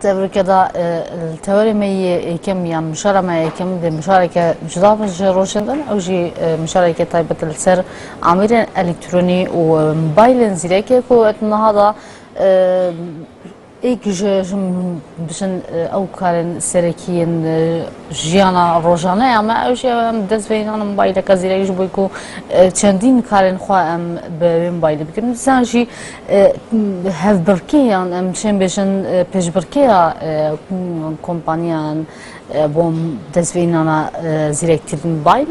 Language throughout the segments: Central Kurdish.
تبرك دا التواري مي كم يعني مشاركة كم ده مشاركة جدابة روشندن أو جي مشاركة طيبة السر عمير إلكتروني وموبايل زيريكي كو هذا ایک جم بشن او کارن سرکین جیانا روزانه اما اوش دست بینان موبایل کزیرش بوی کو چندین کارن خواهم به موبایل بکنم سانجی هف برکیان امشن بشن پیش برکیا کمپانیان بوم دست بینان زیرکتر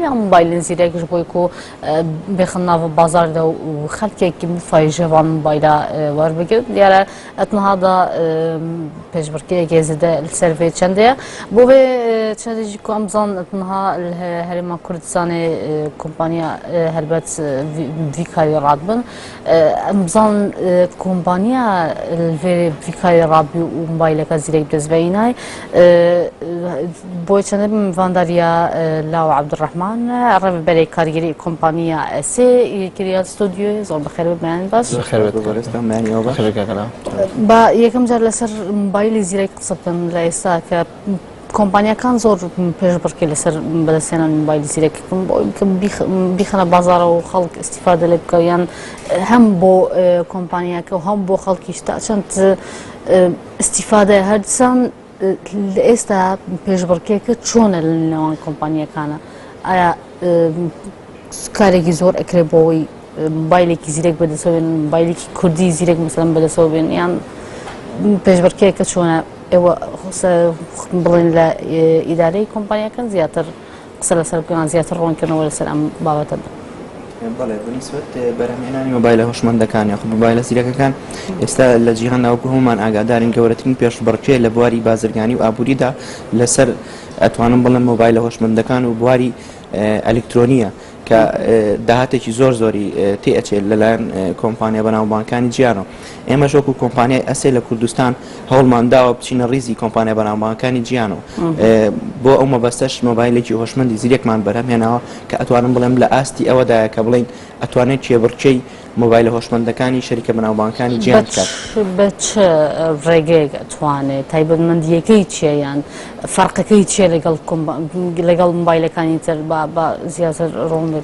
موبایل زیرکش بوی کو بخنا و بازار دو خلقی که مفایجه وان موبایل وار بگید دیاره اتنا هذا پیشبرکی گزیده السروی چنده بوه چندی که امزان اتنها هرما کردستانی کمپانیا هربت ویکای رادبن امزان کمپانیا ویکای رابی و موبایل کزیره بزبینای بوی چنده مفانداریا لاو عبدالرحمن عرب برای کارگری کمپانیا سی کریال استودیو زور بخیر بمن باش بخیر بخیر معنی آب بخیر کلا با یکم جر لسر موبایل زیرک قصبتن لایستا که کمپانیا کان زور پیش برکی لسر بدستینا موبایل زیرک کم بیخنا بازار و خلق استفاده لبکیان هم با کمپانیا که هم با خلقیش تا چند استفاده هردسان لایستا پیش برکی که چون النوان کمپانیا کانا آیا کاری زور اکربوی موبایلی که زیرک بدسوین موبایلی که کردی زیرک مثلا بدسوین یان پیشبرکی که چونه او خص بلین ل اداره کمپانی کن زیاتر قصر سر کن زیاتر رون کنه ولی سلام بابت بله بالنسبة برهميناني موبايل هوشمند كان ياخذ موبايل سيرك كان يستاهل لجيهان أو كهومان أقدارين جورتين بيش بركة لبواري بازرجاني وأبوري دا لسر أتوانم بلن موبايل هوشمند كان وبواري إلكترونية كدهاتي زور زوري تي اتش للان كومبانيا بناو بانكاني جيانو اما شوكو كومبانيا اسيل كردستان هول مان داو بچين ريزي كومبانيا بناو بانكاني جيانو بو او ما بستش موبايل جي هوشمندي زيرك مان برهم هنا كاتوانم بلم لا استي او دا كبلين اتواني تشي برچي موبايل هوشمندكاني شركه بناو بانكاني جيان كات بچ ريغي اتواني تايبن من ديكي تشي يعني فرق كي تشي لقال موبايل كاني تر با زياده روم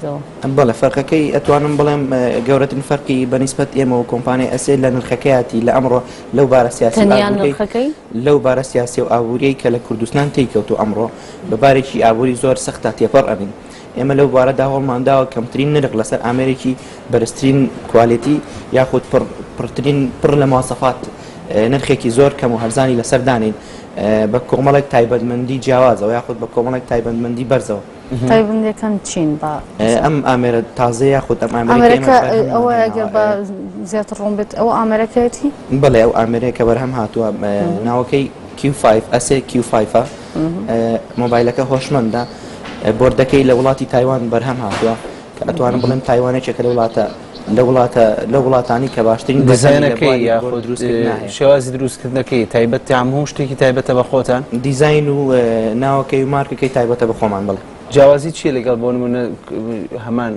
بله فرقكي اتوانم بلم جورة فرقي بالنسبة إما وكومباني أسئلة نرخكياتي لأمره لو بار سياسي لو بار سياسي وأبوري كلا كردستان تيكوتو أمره ببارشي أبوري زور سختات يبر أمين إما لو بار ده هول من ده كمترين نرق لسر أمريكي برسترين كواليتي ياخد برترين لمواصفات نرخكي زور كمهرزاني لسر دانين بكومالك تايبد مندي جواز وياخد بكومالك تايبد مندي برزو طيب عندي كان تشين با أمريكا تازة ياخد أمريكا أو أجر با زيادة الرومبت أو أمريكاتي بله أو أمريكا برهم هاتوا ناوكي Q5 أسي Q5 موبايلك هوشمندا بوردكي لولاتي تايوان برهم هاتوا كأتوان بلن تايواني شكل لولاتانی که باشترین دیزاینەکەی یاخود شێوازی دروستکردنەکەی تایبەتی هەموو شتێکی تایبەتە بە خۆتان دیزاین و ناوەکەی و مارکەکەی تایبەتە بە خۆمان بڵێ جیاوازی چیە لەگەڵ بۆ نمونە هەمان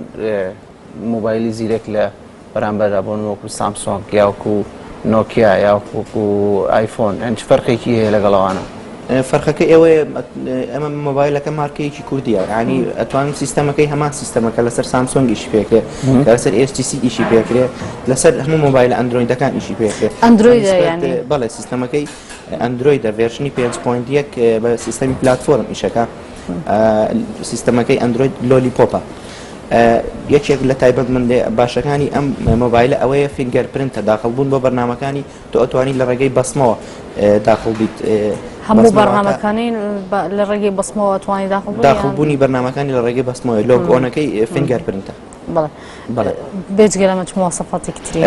مۆبایلی زیرەک لە بەرامبەردا بۆ وەکو سامسۆنگ یاوەکو نۆکیا یاوەکو ئایفۆن هەنچ فەرقێکی هەیە لەگەڵەوانە فرقك إيوه أما موبايلك ماركة كردية يعني أتوان سيستمك همان سيستمك لسر سامسونج إيش فيك لسر HTC إيش فيك لسر هم موبايل أندرويد كان إيش فيك أندرويد يعني بله سيستمك أندرويد فيرجني 5.1 بسيستم بلاتفورم إيش كا سيستمك أندرويد لولي بوبا یەکێک لە تایبەت من باشەکانی ئەم مۆبایلە ئەوەیە فینگەر پرنتە داخل بوون بۆ بەرنامەکانی تۆ ئەتوانی لە ڕێگەی بەسمەوە داخل بیت هەموو بەرنامەکانی لە ڕێگەی بەسمەوە ئەتوانی داخلبوونی بەرنامەکانی لە ڕێگەی بەسمەوە لۆگ ئۆنەکەی فینگەر پرنتە بێجگە لەمە مواصفاتێکی تری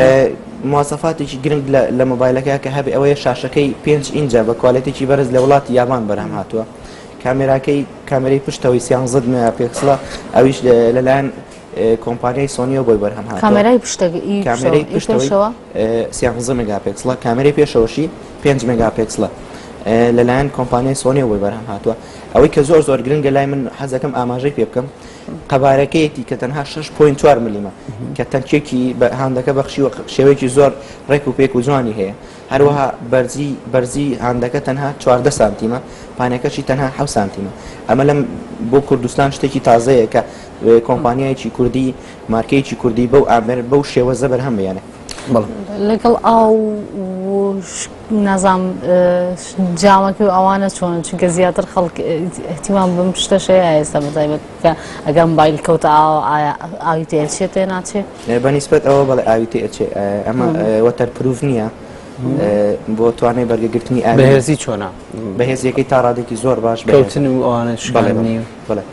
مواصفاتێکی گرنگ لە مۆبایلەکە کە هەبێ ئەوەیە شاشەکەی 5 ئینجە بە کوالێتێکی بەرز لە وڵاتی یابان بەرهەم هاتووە کامێرای پشتەوەی 13 مێگاپیکسڵە ئەویش لەلایەن کۆمپانیای سۆنیەوە بۆی بەرهەم هاتووە کامێرای پشتەوەی 13 مێگاپیکسڵە کامێرای پێشەوەشی 5 مێگاپیکسڵە لەلایەن کۆمپانیای سۆنی بۆی بەرهەم هاتووە ئەوەی کە زۆر گرنگە لای من حەزەکەم ئاماژەی پێ بکەم قەبارەکەیەتی کە تەنها 6.4 میلیمە کە تەنکێکی بە هاندەکە بەخشی و شێوەیەکی زۆر ڕێک و پێک و جوانی هەیە هەروەها بەرزی هاندەکە تەنها 14 سانتیمە پانەکەشی تەنها 7 سانتیمە ئەمە لەم بۆ کوردستان شتێکی تازەیە کە کۆمپانیایکی کوردی مارکەیەکی کوردی بەو ئامێر بەو شێوەزە بەرهەم بێنێ لەگەڵ ئاو نازام جامەکە و ئەوانە چۆن چونکە زیاتر خەڵک احتیمام بم شتەشەیە ئێستا بەتایبەت کە ئەگەر موبایل کەوتە ئاوی تێچێت تێ ناچێت بەنسبەت ئەوە بەڵێ ئاوی تێچێ ئەمە وەتەرپروف نییە بۆ توانای بەرگەگرتنی بەهێزی چۆنا بەهێزیەکەی تا ڕادێکی زۆر باش کەوتن و ئەوانە شکڵنی بڵێ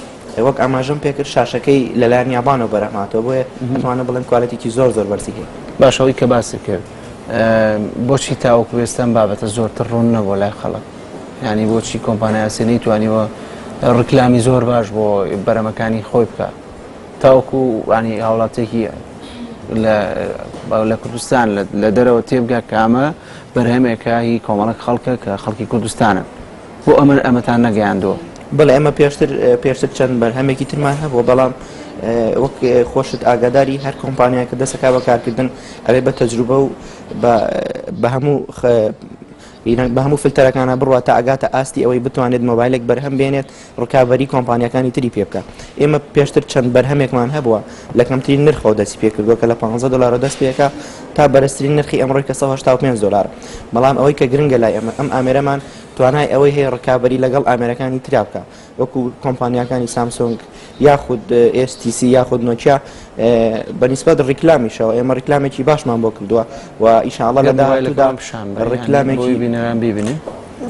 وەک ئاماژەم پێکرد شاشەکەی لەلایەن یابانەوە بەرەهماتەوە بۆیە ئەتوانە بڵێن کوالەتێکی زۆر بەرزی هەیە باشەوەی کە باسی کرد بۆچی تاوەکو وێستان بابەتە زۆرتر ڕوون نەبوو لای خەڵک ینی بۆچی کۆمپانیای سێنەی توانیوە ڕکلامی زۆر باش بۆ بەرەمەکانی خۆی بکە تاوەکو ینی هاوڵاتێکی لە کوردستان لە دەرەوە تێبگا کامە بەرهەمێکە هی کۆمەڵک خەڵکە کە خەڵکی کوردستانە بۆ ئەمەتان نەگەیاندەوە بڵێ ئەمە پێشتر چەند بەرهەمێکی ترمان هەبوو بەڵام وەک خۆشت ئاگاداری هەر کۆمپانیای کە دەسەکا بە کارکردن ئەوێ بە تەجروبە و بە هەموو فلتەرەکانە بڕوە تا ئاگاتە ئاستی ئەوەی بتوانێت مۆبایلێک بەرهەم بێنێت ڕکابەری کۆمپانیەکانی تری پێ بکە ئێمە پێشتر چەند بەرهەمێکمان هەبووە لە کەمترین نرخەوە دەستی پێ کردووە کە لە $15 دەست پێەکە تا بەرزترین نرخی ئەمڕۆی کە $185 بەڵام ئەوەی کە گرنگە لای ئەم ئامێرەمان توانای ئەوەی هەیە ڕکابەری لەگەڵ ئامێرەکانی ترا بکە وەکو کۆمپانیەکانی سامسۆنگ یاخود STC یاخود نۆکیا بەنسبەت ڕیکلامیشەوە ئێمە ڕیکلامێکی باشمان بۆ کردووە و ئیشاءالله لە داهاتوودا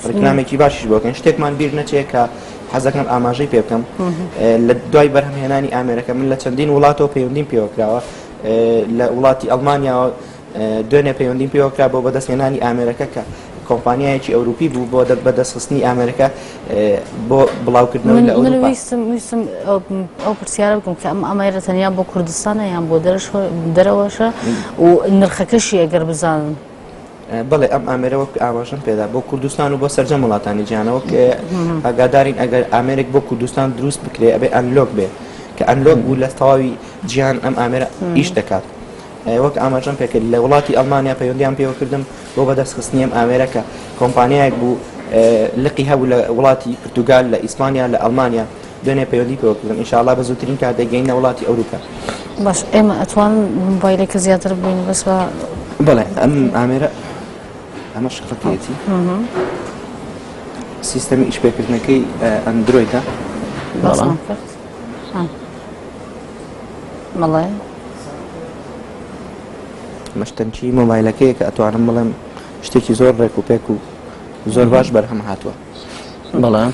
ڕیکلامێکی باشیش بۆکەن شتێکمان بیر نەچێت کە حەزەکەم ئاماژەی پێ بکەم لە دوای بەرهەمهێنانی ئامێرەکە من لە چەندین وڵاتەوە پەیوەندیم پێوەکراوە لە وڵاتی ئەڵمانیاوە دوێنێ پەیوەندیم پێوەکرا بۆ بەدەستهێنانی ئامێرەکە کە کۆمپانیایەکی ئەوروپی بوو بۆ بەدەستخستنی ئەمریکا بۆ بڵاوکردنەوەی لە ئەوروپا ویستم ئەو پرسیارە بکەم کە ئەم ئەمەیرە تەنیا بۆ کوردستانە یان بۆ دەرەوەشە و نرخەکەشی ئەگەر بزانن بڵێ ئەم ئامێرە وەک ئاماژەم پێدا بۆ کوردستان و بۆ سەرجەم وڵاتانی جیهانەوە کە ئاگادارین ئەگەر ئامێرێک بۆ کوردستان دروست بکرێ ئەبێ ئەنلۆک بێ کە ئەنلۆک بوو لە تەواوی جیهان ئەم ئامێرە ئیش دەکات وەک ئاماژەم پێکرد لە وڵاتی ئەڵمانیا پەیوەندیان پێوەکردم بۆ بەدەستخستنی ئەم ئامێرەکە کۆمپانیایەک بوو لقی هەبوو لە وڵاتی پرتوگال لە ئیسپانیا لە ئەڵمانیا دوێنێ پەیوەندی پێوەکردم ئینشاءالله بە زووترین کات دەگەینە وڵاتی ئەوروپا باش ئێمە ئەتوانن مۆبایلێکە زیاتر ببین بەس بەڵێ ئەم ئامێرە ئەمە شقەکەیەتی سیستەمی ئیشپێکردنەکەی ئەندرۆیدە مەڵێ مەشتەنچی مۆبایلەکەیە کە ئەتوانم بڵێم شتێکی زۆر ڕێک و پێک و زۆر باش بەرهەم هاتووە بەڵێ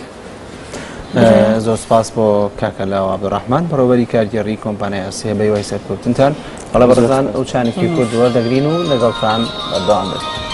زۆر سپاس بۆ کاکە لاو عەبدوڕەحمان بەڕێوەبەری کارگێڕی کۆمپانیای ئەسیە بەیوای سەرکەوتنتان بەڵێ بەڕێزان ئەو چانێکی کورد وەردەگرین و لەگەڵتان بەردەوام بێت